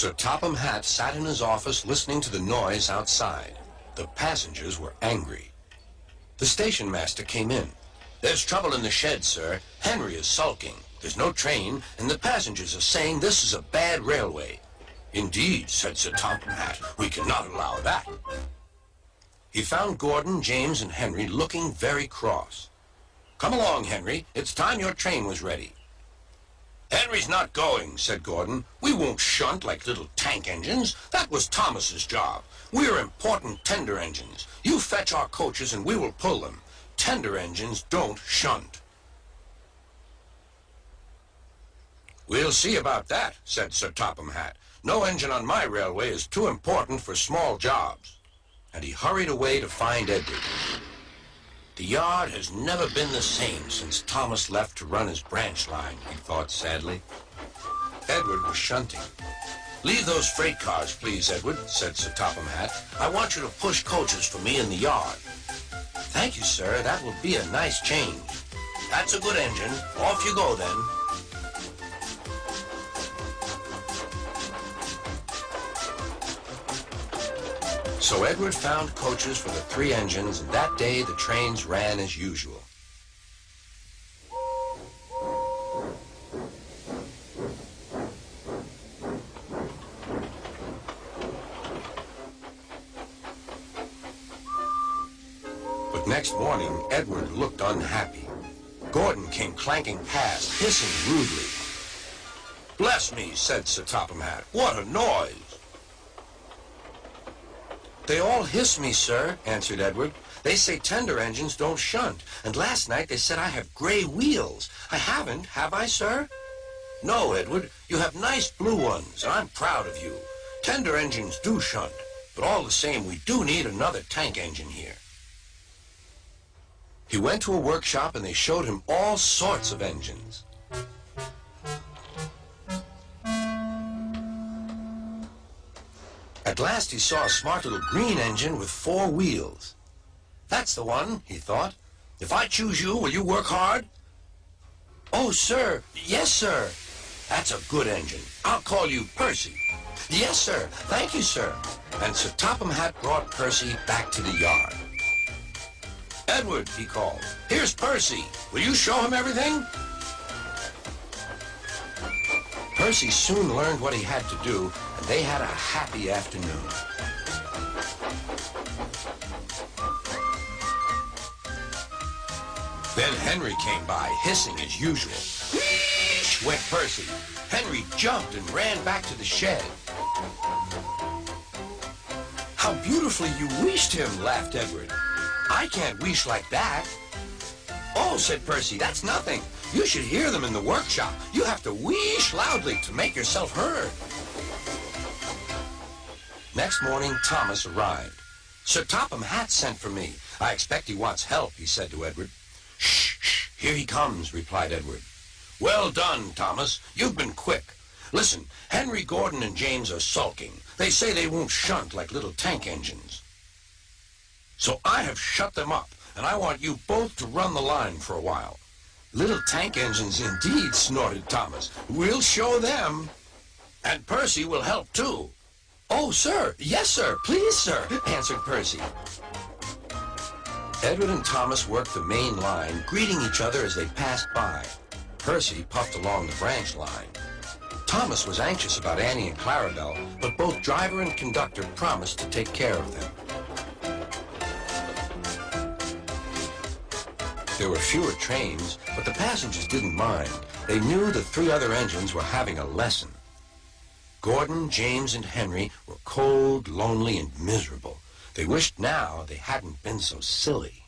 Sir Topham Hatt sat in his office listening to the noise outside. The passengers were angry. The station master came in. "There's trouble in the shed, sir. Henry is sulking. There's no train, and the passengers are saying this is a bad railway." "Indeed," said Sir Topham Hatt, "we cannot allow that." He found Gordon, James, and Henry looking very cross. "Come along, Henry. It's time your train was ready." "Henry's not going," said Gordon. "We won't shunt like little tank engines. That was Thomas's job. We're important tender engines. You fetch our coaches and we will pull them. Tender engines don't shunt." "We'll see about that," said Sir Topham Hatt. "No engine on my railway is too important for small jobs." And he hurried away to find Edward. The yard has never been the same since Thomas left to run his branch line, he thought sadly. Edward was shunting. "Leave those freight cars, please, Edward," said Sir Topham Hatt. "I want you to push coaches for me in the yard." "Thank you, sir. That will be a nice change." "That's a good engine. Off you go, then." So Edward found coaches for the 3 engines, and that day the trains ran as usual. But next morning, Edward looked unhappy. Gordon came clanking past, hissing rudely. "Bless me," said Sir Topham Hatt. "What a noise!" "They all hiss me, sir," answered Edward. "They say tender engines don't shunt, and last night they said I have gray wheels. I haven't, have I, sir?" "No, Edward, you have nice blue ones, and I'm proud of you. Tender engines do shunt, but all the same we do need another tank engine here." He went to a workshop and they showed him all sorts of engines. At last he saw a smart little green engine with 4 wheels. "That's the one," he thought. "If I choose you, will you work hard?" "Oh, sir. Yes, sir." "That's a good engine. I'll call you Percy." "Yes, sir. Thank you, sir." And Sir Topham Hatt brought Percy back to the yard. "Edward," he called, "here's Percy. Will you show him everything?" Percy soon learned what he had to do, and they had a happy afternoon. Then Henry came by, hissing as usual. "Wheesh!" went Percy. Henry jumped and ran back to the shed. "How beautifully you wheeshed him," laughed Edward. "I can't wheesh like that." "Oh," said Percy, "that's nothing. You should hear them in the workshop. You have to wheesh loudly to make yourself heard." Next morning, Thomas arrived. "Sir Topham Hatt sent for me. I expect he wants help," he said to Edward. "Shh, shh, here he comes," replied Edward. "Well done, Thomas. You've been quick. Listen, Henry, Gordon, and James are sulking. They say they won't shunt like little tank engines. So I have shut them up, and I want you both to run the line for a while." "Little tank engines indeed," snorted Thomas. "We'll show them. And Percy will help too." "Oh, sir. Yes, sir. Please, sir," answered Percy. Edward and Thomas worked the main line, greeting each other as they passed by. Percy puffed along the branch line. Thomas was anxious about Annie and Clarabelle, but both driver and conductor promised to take care of them. There were fewer trains, but the passengers didn't mind. They knew the 3 other engines were having a lesson. Gordon, James, and Henry were cold, lonely, and miserable. They wished now they hadn't been so silly.